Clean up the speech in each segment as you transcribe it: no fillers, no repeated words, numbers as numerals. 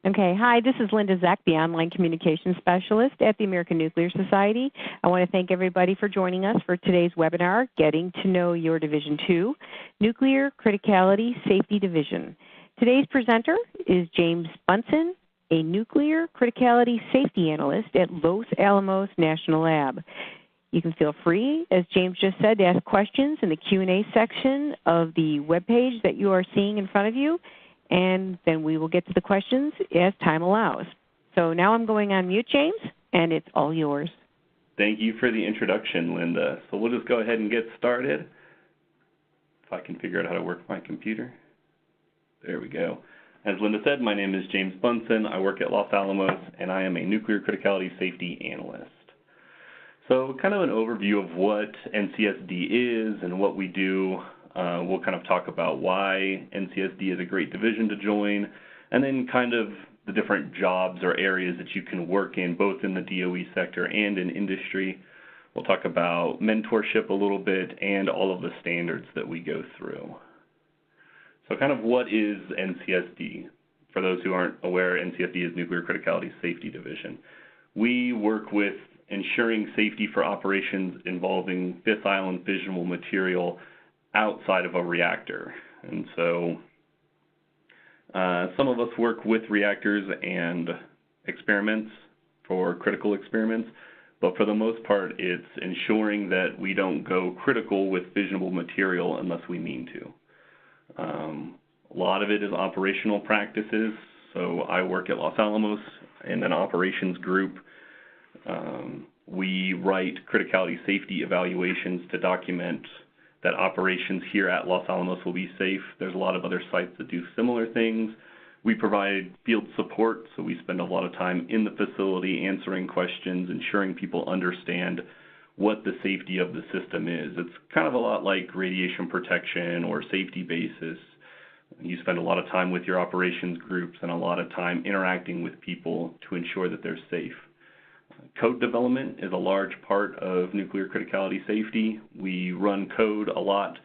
Okay, hi, this is Linda Zeck, the Online Communications Specialist at the American Nuclear Society. I want to thank everybody for joining us for today's webinar, Getting to Know Your Division II, Nuclear Criticality Safety Division. Today's presenter is James Bunsen, a Nuclear Criticality Safety Analyst at Los Alamos National Lab. You can feel free, as James just said, to ask questions in the Q&A section of the webpage that you are seeing in front of you, and then we will get to the questions as time allows. So now I'm going on mute, James, and it's all yours. Thank you for the introduction, Linda. So we'll just go ahead and get started. If I can figure out how to work my computer. There we go. As Linda said, my name is James Bunsen. I work at Los Alamos, and I am a Nuclear Criticality Safety Analyst. So kind of an overview of what NCSD is and what we do. We'll kind of talk about why NCSD is a great division to join, and then kind of the different jobs or areas that you can work in, both in the DOE sector and in industry. We'll talk about mentorship a little bit and all of the standards that we go through. So kind of what is NCSD? For those who aren't aware, NCSD is Nuclear Criticality Safety Division. We work with ensuring safety for operations involving fissile and fissionable material outside of a reactor. And so some of us work with reactors and experiments for critical experiments, but for the most part, it's ensuring that we don't go critical with fissionable material unless we mean to. A lot of it is operational practices. So I work at Los Alamos in an operations group. We write criticality safety evaluations to document that operations here at Los Alamos will be safe. There's a lot of other sites that do similar things. We provide field support, so we spend a lot of time in the facility answering questions, ensuring people understand what the safety of the system is. It's kind of a lot like radiation protection or safety basis. You spend a lot of time with your operations groups and a lot of time interacting with people to ensure that they're safe. Code development is a large part of nuclear criticality safety. We run code a lot,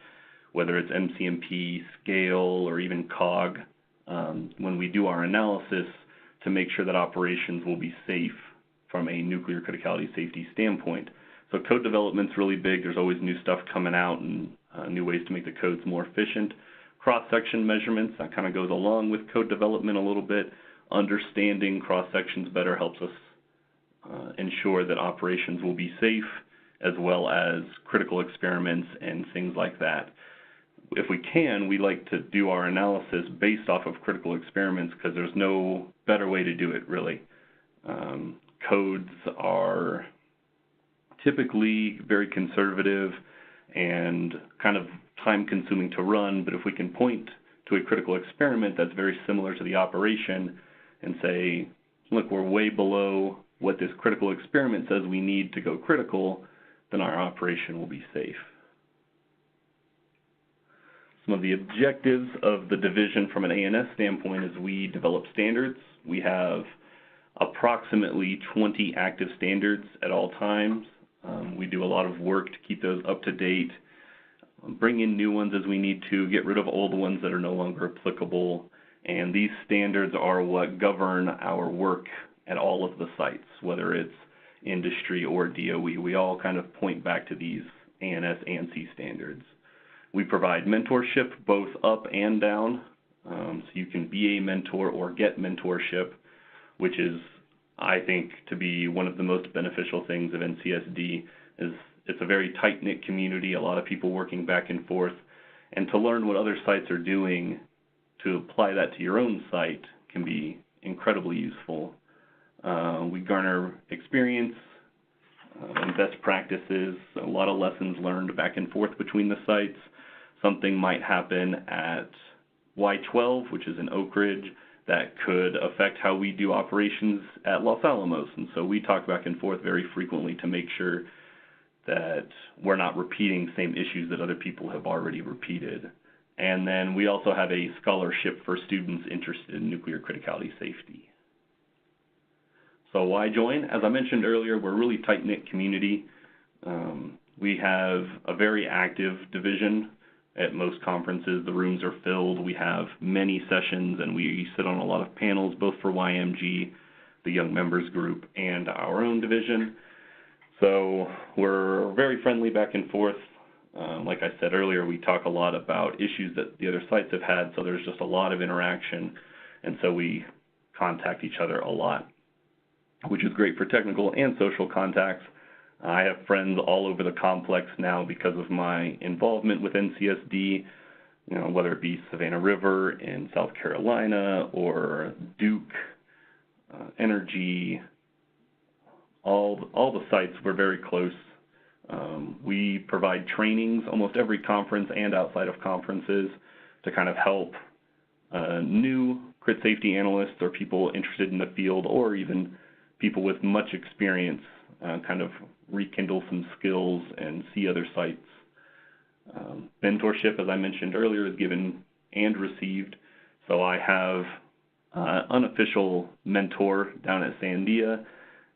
whether it's MCMP, scale, or even COG, when we do our analysis to make sure that operations will be safe from a nuclear criticality safety standpoint. So code development's really big. There's always new stuff coming out and new ways to make the codes more efficient. Cross-section measurements, that kind of goes along with code development a little bit. Understanding cross-sections better helps us ensure that operations will be safe, as well as critical experiments and things like that. If we can, we like to do our analysis based off of critical experiments because there's no better way to do it, really. Codes are typically very conservative and kind of time-consuming to run, but if we can point to a critical experiment that's very similar to the operation and say, look, we're way below what this critical experiment says we need to go critical, then our operation will be safe. Some of the objectives of the division from an ANS standpoint is we develop standards. We have approximately 20 active standards at all times. We do a lot of work to keep those up to date, bring in new ones as we need to, get rid of old ones that are no longer applicable, and these standards are what govern our work at all of the sites, whether it's industry or DOE. We all kind of point back to these ANS ANSI standards. We provide mentorship both up and down, so you can be a mentor or get mentorship, which is, I think, to be one of the most beneficial things of NCSD. Is it's a very tight-knit community, a lot of people working back and forth, and to learn what other sites are doing to apply that to your own site can be incredibly useful. We garner experience and best practices, a lot of lessons learned back and forth between the sites. Something might happen at Y12, which is in Oak Ridge, that could affect how we do operations at Los Alamos. And so we talk back and forth very frequently to make sure that we're not repeating the same issues that other people have already repeated. And then we also have a scholarship for students interested in nuclear criticality safety. So why join? As I mentioned earlier, we're a really tight-knit community. We have a very active division. at most conferences. The rooms are filled. We have many sessions, and we sit on a lot of panels, both for YMG, the Young Members Group, and our own division. So we're very friendly back and forth. Like I said earlier, we talk a lot about issues that the other sites have had, so there's just a lot of interaction, and so we contact each other a lot, which is great for technical and social contacts. I have friends all over the complex now because of my involvement with NCSD, whether it be Savannah River in South Carolina or Duke Energy, all the sites were very close. We provide trainings almost every conference and outside of conferences to kind of help new crit safety analysts or people interested in the field, or even people with much experience kind of rekindle some skills and see other sites. Mentorship, as I mentioned earlier, is given and received. So I have an unofficial mentor down at Sandia,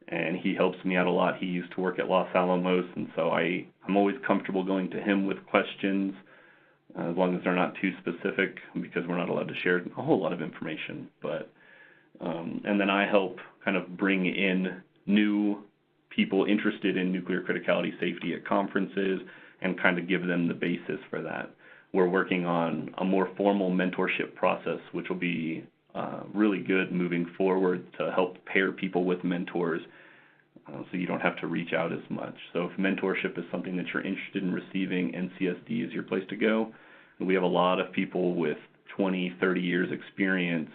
and he helps me out a lot. He used to work at Los Alamos, and so I'm always comfortable going to him with questions, as long as they're not too specific, because we're not allowed to share a whole lot of information. But and then I help kind of bring in new people interested in nuclear criticality safety at conferences and kind of give them the basis for that. We're working on a more formal mentorship process, which will be really good moving forward to help pair people with mentors, so you don't have to reach out as much. So if mentorship is something that you're interested in receiving, NCSD is your place to go. And we have a lot of people with 20, 30 years experience,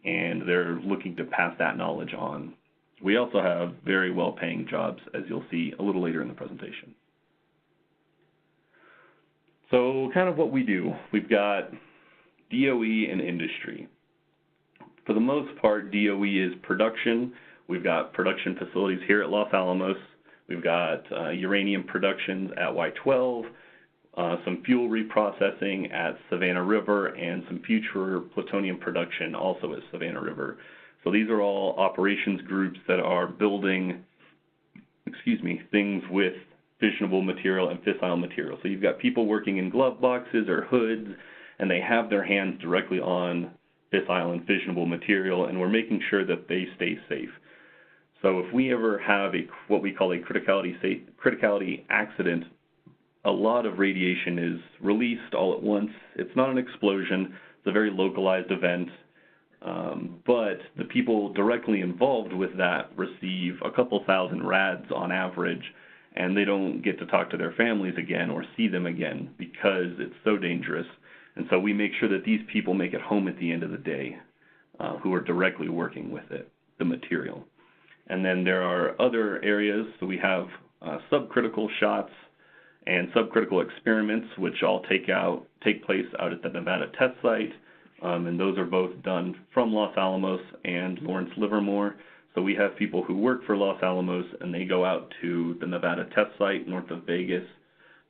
and they're looking to pass that knowledge on. We also have very well-paying jobs, as you'll see a little later in the presentation. So kind of what we do, we've got DOE and industry. For the most part, DOE is production. We've got production facilities here at Los Alamos. We've got uranium productions at Y12, some fuel reprocessing at Savannah River, and some future plutonium production also at Savannah River. So these are all operations groups that are building, things with fissionable material and fissile material. So you've got people working in glove boxes or hoods, and they have their hands directly on fissile and fissionable material, and we're making sure that they stay safe. So if we ever have what we call a criticality accident, a lot of radiation is released all at once. It's not an explosion. It's a very localized event. But the people directly involved with that receive a couple thousand rads on average, and they don't get to talk to their families again or see them again because it's so dangerous. And so we make sure that these people make it home at the end of the day, who are directly working with it, the material. And then there are other areas. So we have subcritical shots and subcritical experiments, which all take place out at the Nevada test site. And those are both done from Los Alamos and Lawrence Livermore. So we have people who work for Los Alamos, and they go out to the Nevada test site north of Vegas.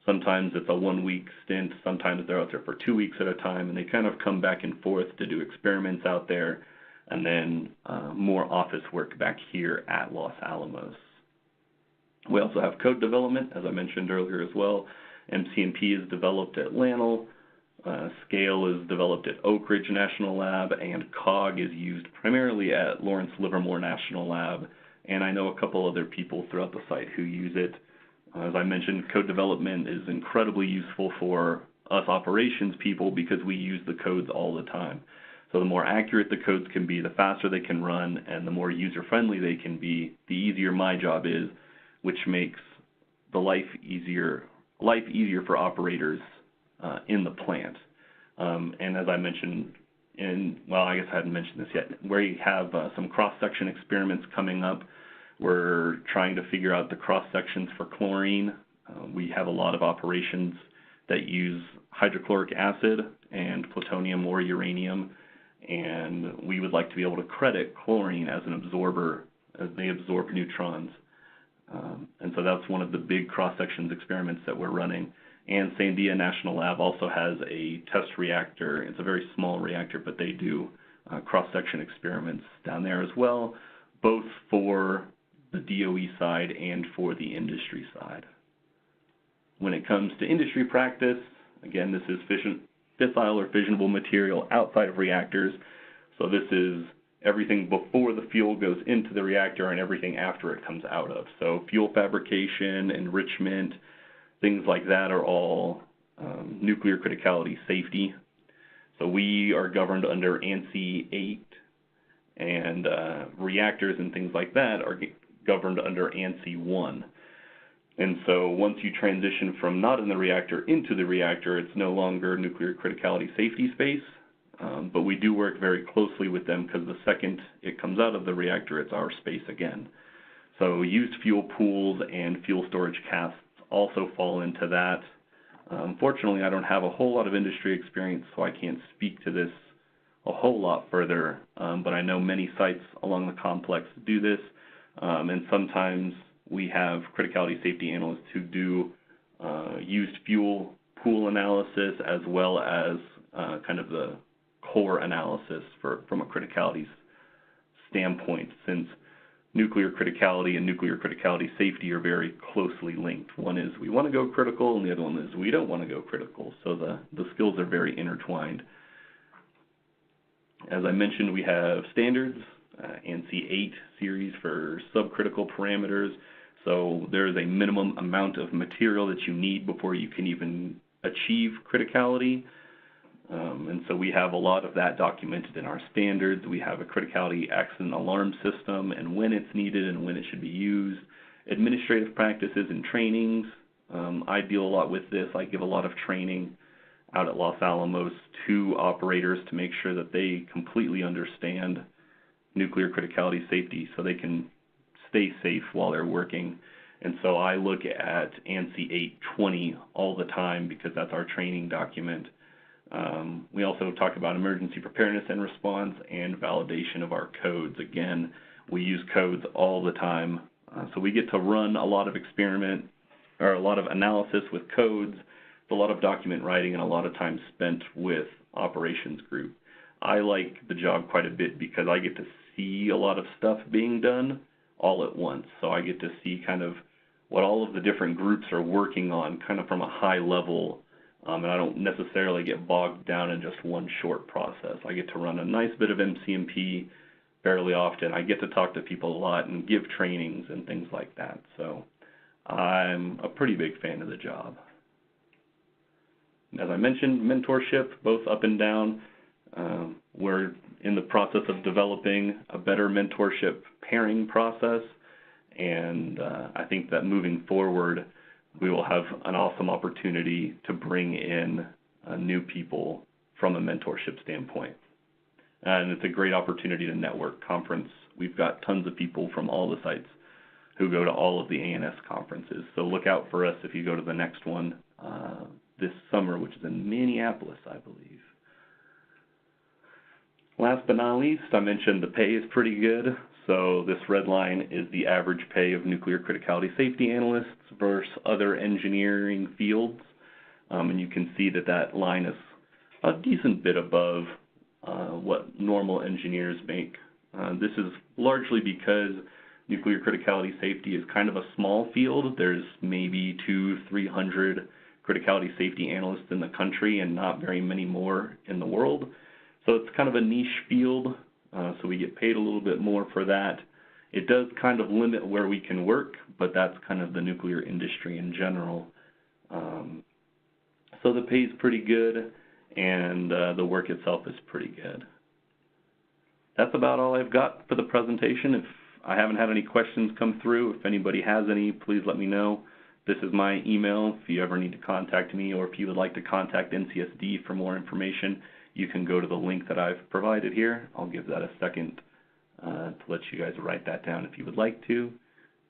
Sometimes it's a 1-week stint. Sometimes they're out there for 2 weeks at a time, and they kind of come back and forth to do experiments out there, and then more office work back here at Los Alamos. We also have code development, as I mentioned earlier as well. MC&P is developed at Lanel. Scale is developed at Oak Ridge National Lab, and COG is used primarily at Lawrence Livermore National Lab, and I know a couple other people throughout the site who use it. As I mentioned, code development is incredibly useful for us operations people because we use the codes all the time. So the more accurate the codes can be, the faster they can run, and the more user-friendly they can be, the easier my job is, which makes the life easier for operators in the plant. And as I mentioned, I guess I hadn't mentioned this yet, we have some cross-section experiments coming up. We're trying to figure out the cross-sections for chlorine. We have a lot of operations that use hydrochloric acid and plutonium or uranium, and we would like to be able to credit chlorine as an absorber, as they absorb neutrons. And so that's one of the big cross-sections experiments that we're running. And Sandia National Lab also has a test reactor. It's a very small reactor, but they do cross-section experiments down there as well, both for the DOE side and for the industry side. When it comes to industry practice, Again, this is fissile or fissionable material outside of reactors. So this is everything before the fuel goes into the reactor and everything after it comes out of. So fuel fabrication, enrichment, things like that are all nuclear criticality safety. So we are governed under ANSI 8, and reactors and things like that are governed under ANSI 1. And so once you transition from not in the reactor into the reactor, it's no longer nuclear criticality safety space, but we do work very closely with them because the second it comes out of the reactor, it's our space again. So used fuel pools and fuel storage casks also fall into that. Fortunately, I don't have a whole lot of industry experience, so I can't speak to this a whole lot further, but I know many sites along the complex do this, and sometimes we have criticality safety analysts who do used fuel pool analysis as well as kind of the core analysis from a criticality standpoint, since nuclear criticality and nuclear criticality safety are very closely linked. One is we want to go critical, and the other one is we don't want to go critical. So the skills are very intertwined. As I mentioned, we have standards, ANSI 8 series for subcritical parameters. So there is a minimum amount of material that you need before you can even achieve criticality. And so we have a lot of that documented in our standards. We have a criticality accident alarm system and when it's needed and when it should be used. Administrative practices and trainings. I deal a lot with this. I give a lot of training out at Los Alamos to operators to make sure that they completely understand nuclear criticality safety so they can stay safe while they're working. And so I look at ANSI 820 all the time because that's our training document. We also talk about emergency preparedness and response and validation of our codes. Again, we use codes all the time. So we get to run a lot of a lot of analysis with codes, a lot of document writing, and a lot of time spent with operations group. I like the job quite a bit because I get to see a lot of stuff being done all at once. So I get to see kind of what all of the different groups are working on kind of from a high level. And I don't necessarily get bogged down in just one short process. I get to run a nice bit of MCMP fairly often. I get to talk to people a lot and give trainings and things like that. So I'm a pretty big fan of the job. As I mentioned, mentorship, both up and down. We're in the process of developing a better mentorship pairing process, and I think that moving forward, we will have an awesome opportunity to bring in new people from a mentorship standpoint. And it's a great opportunity to network conference. We've got tons of people from all the sites who go to all of the ANS conferences. So look out for us if you go to the next one this summer, which is in Minneapolis, I believe. Last but not least, I mentioned the pay is pretty good. So this red line is the average pay of nuclear criticality safety analysts versus other engineering fields. And you can see that that line is a decent bit above what normal engineers make. This is largely because nuclear criticality safety is kind of a small field. There's maybe 200-300 criticality safety analysts in the country and not very many more in the world. So it's kind of a niche field. So we get paid a little bit more for that. It does kind of limit where we can work, but that's kind of the nuclear industry in general. So the pay is pretty good, and the work itself is pretty good. That's about all I've got for the presentation. If I haven't had any questions come through, if anybody has any, please let me know. This is my email if you ever need to contact me, or if you would like to contact NCSD for more information, you can go to the link that I've provided here. I'll give that a second to let you guys write that down if you would like to.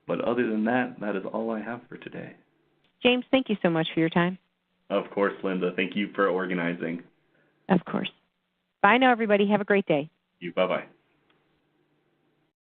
But other than that, that is all I have for today. James, thank you so much for your time. Of course, Linda. Thank you for organizing. Of course. Bye now, everybody. Have a great day. Bye-bye.